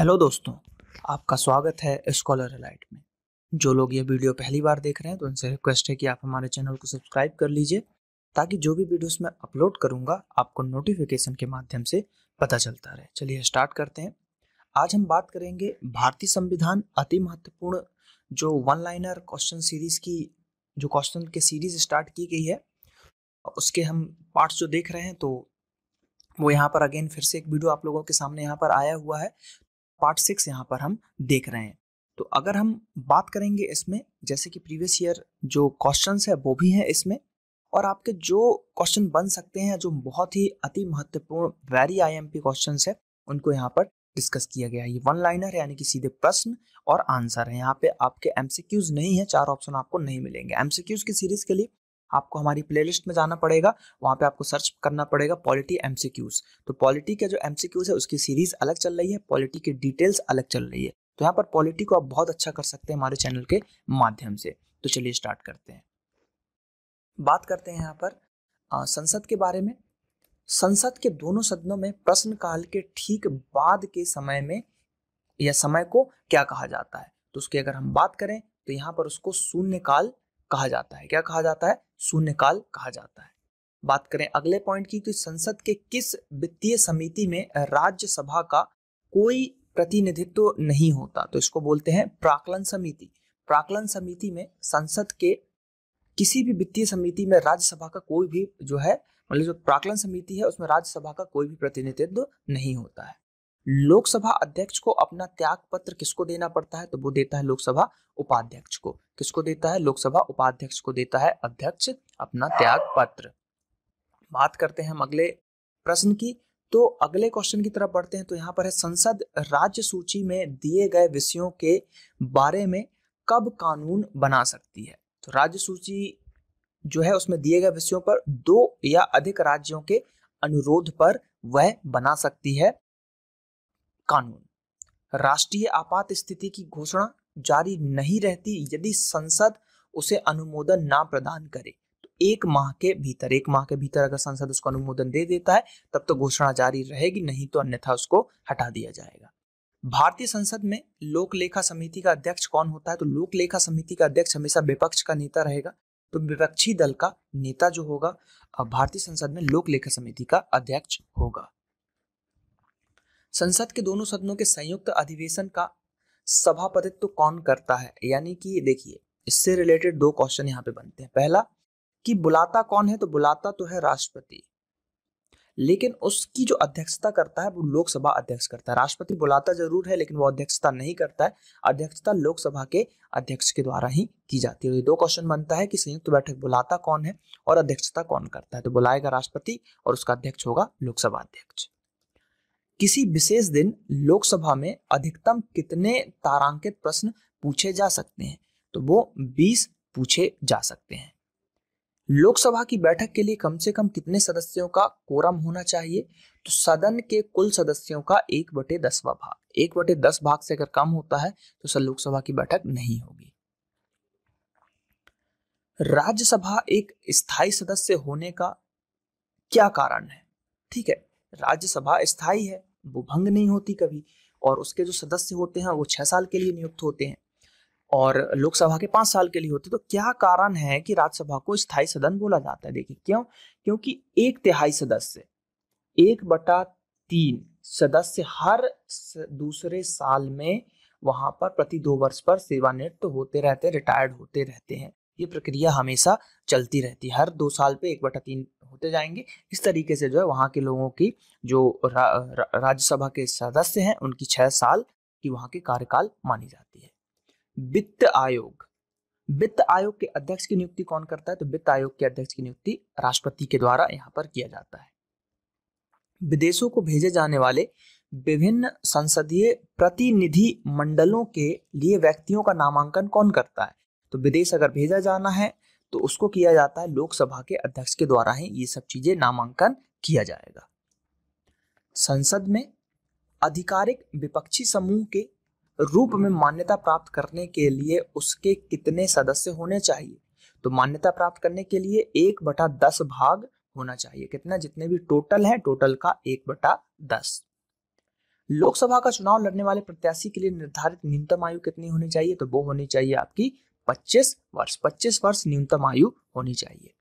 Hello दोस्तों, आपका स्वागत है स्कॉलर एलाइट में। जो लोग ये वीडियो पहली बार देख रहे हैं तो उनसे रिक्वेस्ट है कि आप हमारे चैनल को सब्सक्राइब कर लीजिए ताकि जो भी वीडियोस मैं अपलोड करूंगा आपको नोटिफिकेशन के माध्यम से पता चलता रहे। चलिए स्टार्ट करते हैं। आज हम बात करेंगे भारतीय संविधान अति महत्वपूर्ण जो वन लाइनर क्वेश्चन सीरीज की जो क्वेश्चन के सीरीज स्टार्ट की गई है उसके हम पार्ट्स जो देख रहे हैं तो वो यहाँ पर अगेन फिर से एक वीडियो आप लोगों के सामने यहाँ पर आया हुआ है। पार्ट 6 यहाँ पर हम देख रहे हैं। तो अगर हम बात करेंगे इसमें जैसे कि प्रीवियस ईयर जो क्वेश्चंस है वो भी हैं इसमें, और आपके जो क्वेश्चन बन सकते हैं जो बहुत ही अति महत्वपूर्ण वेरी आईएमपी क्वेश्चंस है उनको यहाँ पर डिस्कस किया गया है। ये वन लाइनर यानी कि सीधे प्रश्न और आंसर है। यहाँ पे आपके एमसीक्यूज नहीं है, 4 ऑप्शन आपको नहीं मिलेंगे। एमसीक्यूज की सीरीज के लिए आपको हमारी प्लेलिस्ट में जाना पड़ेगा, वहां पे आपको सर्च करना पड़ेगा पॉलिटी एमसीक्यूज। तो पॉलिटी के जो एमसीक्यूज है उसकी सीरीज अलग चल रही है, पॉलिटी की डिटेल्स अलग चल रही है। तो यहाँ पर पॉलिटी को आप बहुत अच्छा कर सकते हैं हमारे चैनल के माध्यम से। तो चलिए स्टार्ट करते हैं। बात करते हैं यहाँ पर संसद के बारे में। संसद के दोनों सदनों में प्रश्नकाल के ठीक बाद के समय में या समय को क्या कहा जाता है? तो उसकी अगर हम बात करें तो यहाँ पर उसको शून्यकाल कहा जाता है। क्या कहा जाता है? शून्यकाल कहा जाता है। बात करें अगले पॉइंट की तो संसद के किस वित्तीय समिति में राज्यसभा का कोई प्रतिनिधित्व नहीं होता? तो इसको बोलते हैं प्राक्कलन समिति। प्राक्कलन समिति में संसद के किसी भी वित्तीय समिति में राज्यसभा का कोई भी जो है मतलब जो प्राक्कलन समिति है उसमें राज्यसभा का कोई भी प्रतिनिधित्व नहीं होता है। लोकसभा अध्यक्ष को अपना त्याग पत्र किसको देना पड़ता है? तो वो देता है लोकसभा उपाध्यक्ष को। किसको देता है? लोकसभा उपाध्यक्ष को देता है अध्यक्ष अपना त्याग पत्र। बात करते हैं हम अगले प्रश्न की। तो अगले क्वेश्चन की तरफ बढ़ते हैं। तो यहाँ पर है संसद राज्य सूची में दिए गए विषयों के बारे में कब कानून बना सकती है? तो राज्य सूची जो है उसमें दिए गए विषयों पर 2 या अधिक राज्यों के अनुरोध पर वह बना सकती है कानून। राष्ट्रीय आपात स्थिति की घोषणा जारी नहीं रहती यदि संसद उसे अनुमोदन ना प्रदान करे। तो 1 माह के भीतर अगर संसद उसको अनुमोदन दे देता है तब तो घोषणा जारी रहेगी, नहीं तो अन्यथा उसको हटा दिया जाएगा। भारतीय संसद में लोक लेखा समिति का अध्यक्ष कौन होता है? तो लोक लेखा समिति का अध्यक्ष हमेशा विपक्ष का नेता रहेगा। तो विपक्षी दल का नेता जो होगा भारतीय संसद में लोक लेखा समिति का अध्यक्ष होगा। संसद के दोनों सदनों के संयुक्त अधिवेशन का सभापतित्व कौन करता है? यानी कि देखिए इससे रिलेटेड 2 क्वेश्चन यहाँ पे बनते हैं। पहला कि बुलाता कौन है? तो बुलाता तो है राष्ट्रपति, लेकिन उसकी जो अध्यक्षता करता है वो लोकसभा अध्यक्ष करता है। राष्ट्रपति बुलाता जरूर है लेकिन वो अध्यक्षता नहीं करता है। अध्यक्षता लोकसभा के अध्यक्ष के द्वारा ही की जाती है। ये 2 क्वेश्चन बनता है कि संयुक्त बैठक बुलाता कौन है और अध्यक्षता कौन करता है? तो बुलाएगा राष्ट्रपति और उसका अध्यक्ष होगा लोकसभा अध्यक्ष। किसी विशेष दिन लोकसभा में अधिकतम कितने तारांकित प्रश्न पूछे जा सकते हैं? तो वो 20 पूछे जा सकते हैं। लोकसभा की बैठक के लिए कम से कम कितने सदस्यों का कोरम होना चाहिए? तो सदन के कुल सदस्यों का 1/10 भाग। 1/10 भाग से अगर कम होता है तो लोकसभा की बैठक नहीं होगी। राज्यसभा एक स्थायी सदस्य होने का क्या कारण है? ठीक है, राज्यसभा स्थायी है, वो भंग नहीं होती कभी, और उसके जो सदस्य होते हैं वो 6 साल के लिए नियुक्त होते हैं और लोकसभा के 5 साल के लिए होते हैं। तो क्या कारण है कि राज्यसभा को स्थायी सदन बोला जाता है? देखिए क्यों? क्योंकि 1/3 सदस्य 1/3 सदस्य हर दूसरे साल में वहां पर प्रति 2 वर्ष पर सेवानिवृत्त होते रहते हैं, रिटायर्ड होते रहते हैं। ये प्रक्रिया हमेशा चलती रहती है, हर 2 साल पे 1/3 होते जाएंगे। इस तरीके से जो है वहां के लोगों की जो राज्यसभा के सदस्य हैं उनकी 6 साल की वहां की कार्यकाल मानी जाती है। वित्त आयोग के अध्यक्ष की नियुक्ति कौन करता है? तो वित्त आयोग के अध्यक्ष की नियुक्ति राष्ट्रपति के द्वारा यहाँ पर किया जाता है। विदेशों को भेजे जाने वाले विभिन्न संसदीय प्रतिनिधि मंडलों के लिए व्यक्तियों का नामांकन कौन करता है? तो विदेश अगर भेजा जाना है तो उसको किया जाता है लोकसभा के अध्यक्ष के द्वारा ही ये सब चीजें नामांकन किया जाएगा। संसद में आधिकारिक विपक्षी समूह के रूप में मान्यता प्राप्त करने के लिए उसके कितने सदस्य होने चाहिए? तो मान्यता प्राप्त करने के लिए 1/10 भाग होना चाहिए। कितना? जितने भी टोटल है टोटल का 1/10। लोकसभा का चुनाव लड़ने वाले प्रत्याशी के लिए निर्धारित न्यूनतम आयु कितनी होनी चाहिए? तो वो होनी चाहिए आपकी 25 वर्ष। 25 वर्ष न्यूनतम आयु होनी चाहिए।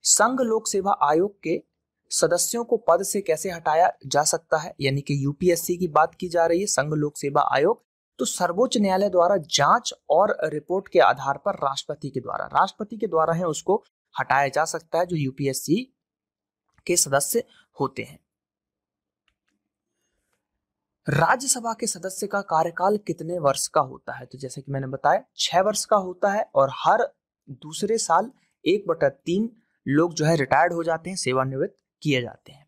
संघ लोक सेवा आयोग के सदस्यों को पद से कैसे हटाया जा सकता है? यानी कि यूपीएससी की बात की जा रही है, संघ लोक सेवा आयोग। तो सर्वोच्च न्यायालय द्वारा जांच और रिपोर्ट के आधार पर राष्ट्रपति के द्वारा है उसको हटाया जा सकता है, जो यूपीएससी के सदस्य होते हैं। राज्यसभा के सदस्य का कार्यकाल कितने वर्ष का होता है? तो जैसे कि मैंने बताया 6 वर्ष का होता है और हर दूसरे साल 1/3 लोग जो है रिटायर्ड हो जाते हैं, सेवानिवृत्त किए जाते हैं।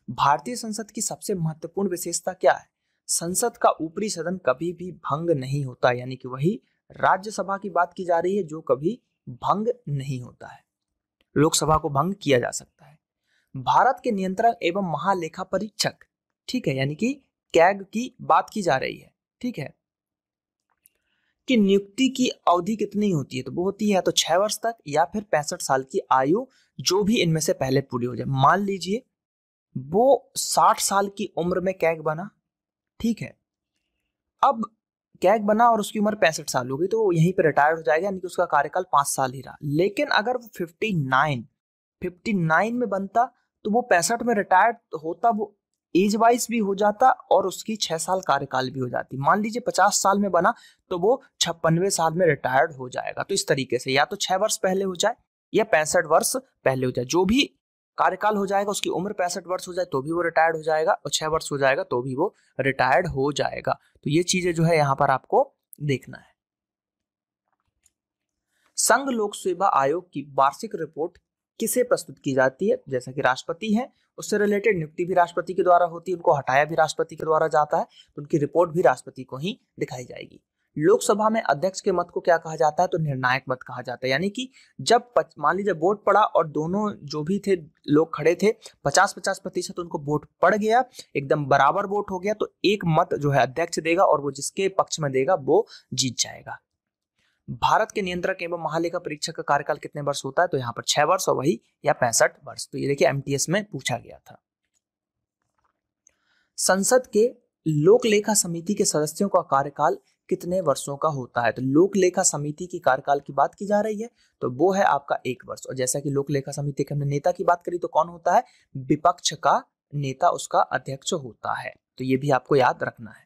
भारतीय संसद की सबसे महत्वपूर्ण विशेषता क्या है? संसद का ऊपरी सदन कभी भी भंग नहीं होता, यानी कि वही राज्यसभा की बात की जा रही है जो कभी भंग नहीं होता है। लोकसभा को भंग किया जा सकता है। भारत के नियंत्रक एवं महालेखा परीक्षक, ठीक है, यानी कि कैग की बात की जा रही है, ठीक है, कि नियुक्ति की अवधि कितनी होती है? तो वो होती है या तो 6 वर्ष तक या फिर 65 साल की आयु, जो भी इनमें से पहले पूरी हो जाए। मान लीजिए वो 60 साल की उम्र में कैग बना, ठीक है, अब कैग बना और उसकी उम्र 65 साल हो गई, तो वो यहीं पे रिटायर्ड हो जाएगा, यानी कि उसका कार्यकाल 5 साल ही रहा। लेकिन अगर वो 59 में बनता तो वो 65 में रिटायर्ड होता, वो एज वाइज भी हो जाता और उसकी 6 साल कार्यकाल भी हो जाती। मान लीजिए 50 साल में बना तो वो 56वें साल में रिटायर्ड हो जाएगा। तो इस तरीके से या तो 6 वर्ष पहले हो जाए या 65 वर्ष पहले हो जाए, जो भी कार्यकाल हो जाएगा, उसकी उम्र 65 वर्ष हो जाए तो भी वो रिटायर्ड हो जाएगा, और 6 वर्ष हो जाएगा तो भी वो रिटायर्ड हो जाएगा। तो ये चीजें जो है यहाँ पर आपको देखना है। संघ लोक सेवा आयोग की वार्षिक रिपोर्ट किसे प्रस्तुत की जाती है? जैसा कि राष्ट्रपति है, उससे रिलेटेड नियुक्ति भी राष्ट्रपति के द्वारा होती है, उनको हटाया भी राष्ट्रपति के द्वारा जाता है, तो उनकी रिपोर्ट भी राष्ट्रपति को ही दिखाई जाएगी। लोकसभा में अध्यक्ष के मत को क्या कहा जाता है? तो निर्णायक मत कहा जाता है। यानी कि जब मान लीजिए वोट पड़ा और दोनों जो भी थे लोग खड़े थे, 50-50% उनको वोट पड़ गया, एकदम बराबर वोट हो गया, तो एक मत जो है अध्यक्ष देगा और वो जिसके पक्ष में देगा वो जीत जाएगा। भारत के नियंत्रक एवं महालेखा परीक्षक का कार्यकाल कितने वर्ष होता है? तो यहाँ पर 6 वर्ष और वही या 65 वर्ष। तो ये देखिए एमटीएस में पूछा गया था। संसद के लोक लेखा समिति के सदस्यों का कार्यकाल कितने वर्षों का होता है? तो लोक लेखा समिति की कार्यकाल की बात की जा रही है, तो वो है आपका 1 वर्ष। और जैसा कि लोक लेखा समिति के हमने नेता की बात करी, तो कौन होता है? विपक्ष का नेता उसका अध्यक्ष होता है। तो ये भी आपको याद रखना है।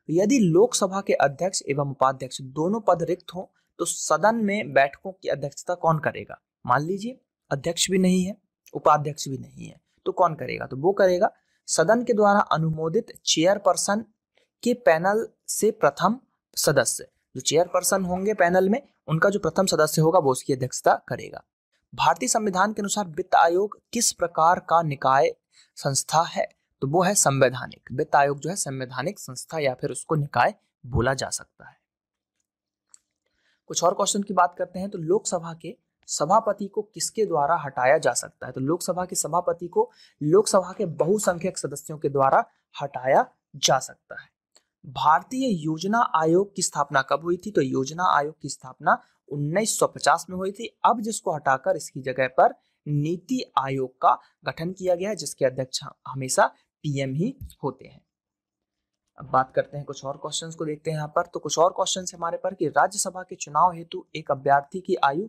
यदि लोकसभा के अध्यक्ष एवं उपाध्यक्ष दोनों पद रिक्त हो तो सदन में बैठकों की अध्यक्षता कौन करेगा? मान लीजिए अध्यक्ष भी नहीं है, उपाध्यक्ष भी नहीं है, तो कौन करेगा? तो वो करेगा सदन के द्वारा अनुमोदित चेयरपर्सन के पैनल से प्रथम सदस्य। जो चेयरपर्सन होंगे पैनल में, उनका जो प्रथम सदस्य होगा वो उसकी अध्यक्षता करेगा। भारतीय संविधान के अनुसार वित्त आयोग किस प्रकार का निकाय संस्था है? तो वो है संवैधानिक। वित्त आयोग जो है संवैधानिक संस्था या फिर उसको निकाय बोला जा सकता है। कुछ और क्वेश्चन की बात करते हैं। तो लोकसभा के सभापति को किसके द्वारा हटाया जा सकता है? तो लोकसभा के सभापति को लोकसभा के बहुसंख्यक सदस्यों के द्वारा हटाया जा सकता है। भारतीय योजना आयोग की स्थापना कब हुई थी? तो योजना आयोग की स्थापना 1950 में हुई थी। अब जिसको हटाकर इसकी जगह पर नीति आयोग का गठन किया गया है, जिसके अध्यक्ष हमेशा पीएम ही होते हैं। अब बात करते हैं कुछ और क्वेश्चंस को देखते हैं यहाँ पर। तो कुछ और क्वेश्चंस हमारे पर कि राज्यसभा के चुनाव हेतु एक अभ्यर्थी की आयु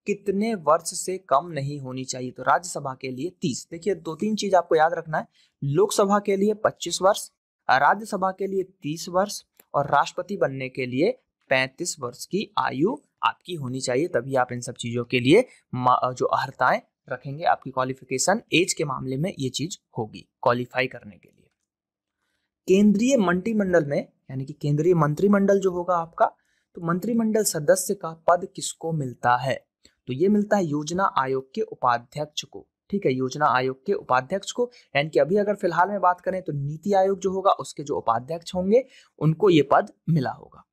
कितने वर्ष से कम नहीं होनी चाहिए? तो राज्यसभा के लिए 30। देखिए 2-3 चीज आपको याद रखना है। लोकसभा के लिए 25 वर्ष, राज्यसभा के लिए 30 वर्ष और राष्ट्रपति बनने के लिए 35 वर्ष की आयु आपकी होनी चाहिए। तभी आप इन सब चीजों के लिए जो अर्हताएं रखेंगे, आपकी क्वालिफिकेशन एज के मामले में ये चीज होगी क्वालिफाई करने के लिए। केंद्रीय मंत्रिमंडल में, यानी कि केंद्रीय मंत्रिमंडल जो होगा आपका, तो मंत्रिमंडल सदस्य का पद किसको मिलता है? तो ये मिलता है योजना आयोग के उपाध्यक्ष को। ठीक है, योजना आयोग के उपाध्यक्ष को, यानी कि अभी अगर फिलहाल में बात करें तो नीति आयोग जो होगा उसके जो उपाध्यक्ष होंगे उनको ये पद मिला होगा।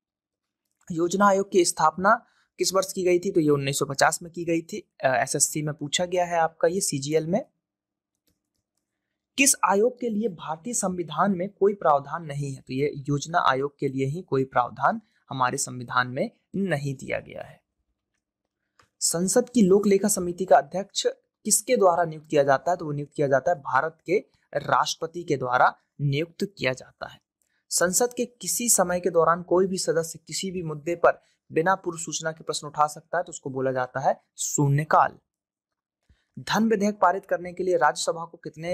योजना आयोग की स्थापना किस वर्ष की गई थी? तो ये 1950 में की गई थी। एसएससी में पूछा गया है आपका ये, सीजीएल में। किस आयोग के लिए भारतीय संविधान में कोई प्रावधान नहीं है? तो ये योजना आयोग के लिए ही कोई प्रावधान हमारे संविधान में नहीं दिया गया है। संसद की लोक लेखा समिति का अध्यक्ष किसके द्वारा नियुक्त किया जाता है? तो वो नियुक्त किया जाता है भारत के राष्ट्रपति के द्वारा नियुक्त किया जाता है। संसद के किसी समय के दौरान कोई भी सदस्य किसी भी मुद्दे पर बिना पूर्व सूचना के प्रश्न उठा सकता है, तो उसको बोला जाता है शून्यकाल। धन विधेयक पारित करने के लिए राज्यसभा को कितने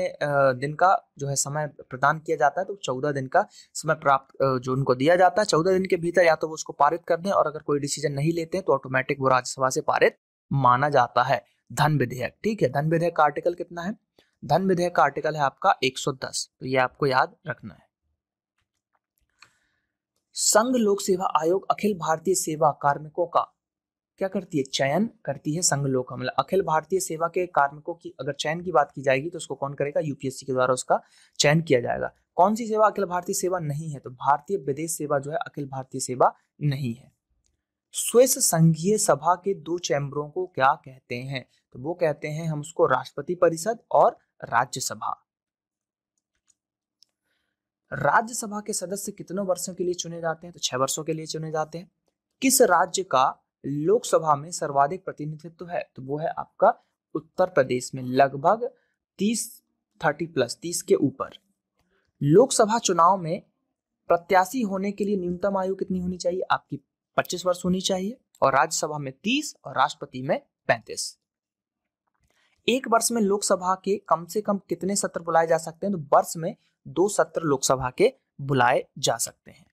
दिन का जो है समय प्रदान किया जाता है, तो 14 दिन का समय प्राप्त जो उनको दिया जाता है। 14 दिन के भीतर या तो वो उसको पारित कर दें, और अगर कोई डिसीजन नहीं लेते हैं तो ऑटोमेटिक वो राज्यसभा से पारित माना जाता है धन विधेयक। ठीक है, धन विधेयक का आर्टिकल कितना है? धन विधेयक का आर्टिकल है आपका 110, तो ये आपको याद रखना है। संघ लोक सेवा आयोग अखिल भारतीय सेवा कार्मिकों का क्या करती है? चयन करती है। संघ लोक मतलब अखिल भारतीय सेवा के कार्मिकों की अगर चयन की बात की जाएगी तो उसको कौन करेगा? यूपीएससी के द्वारा उसका चयन किया जाएगा। कौन सी सेवा अखिल भारतीय सेवा नहीं है? तो भारतीय विदेश सेवा जो है अखिल भारतीय सेवा नहीं है। स्विस संघीय सभा के 2 चैम्बरों को क्या कहते हैं? तो वो कहते हैं हम उसको राष्ट्रपति परिषद और राज्यसभा। राज्यसभा के सदस्य कितने वर्षों के लिए चुने जाते हैं? तो 6 वर्षों के लिए चुने जाते हैं। किस राज्य का लोकसभा में सर्वाधिक प्रतिनिधित्व है? तो वो है आपका उत्तर प्रदेश में, लगभग 30 के ऊपर। लोकसभा चुनाव में प्रत्याशी होने के लिए न्यूनतम आयु कितनी होनी चाहिए? आपकी 25 वर्ष होनी चाहिए, और राज्यसभा में 30 और राष्ट्रपति में 35। एक वर्ष में लोकसभा के कम से कम कितने सत्र बुलाए जा सकते हैं? तो वर्ष में 2 सत्र लोकसभा के बुलाए जा सकते हैं।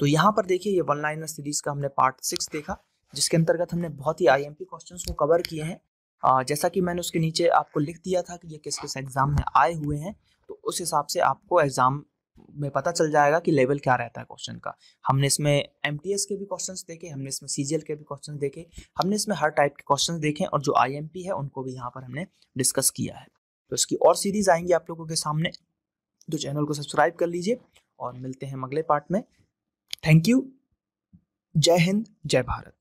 तो यहाँ पर देखिए, ये 1 लाइनर सीरीज का हमने पार्ट 6 देखा, जिसके अंतर्गत हमने बहुत ही आईएमपी क्वेश्चंस को कवर किए हैं। जैसा कि मैंने उसके नीचे आपको लिख दिया था कि ये किस किस एग्जाम में आए हुए हैं, तो उस हिसाब से आपको एग्जाम में पता चल जाएगा कि लेवल क्या रहता है क्वेश्चन का। हमने इसमें एमटीएस के भी क्वेश्चंस देखे, हमने इसमें सीजीएल के भी क्वेश्चंस देखे, हमने इसमें हर टाइप के क्वेश्चंस देखे, और जो आईएमपी है उनको भी यहाँ पर हमने डिस्कस किया है। तो इसकी और सीरीज आएंगी आप लोगों के सामने, तो चैनल को सब्सक्राइब कर लीजिए, और मिलते हैं अगले पार्ट में। Thank you. जय हिंद, जय भारत।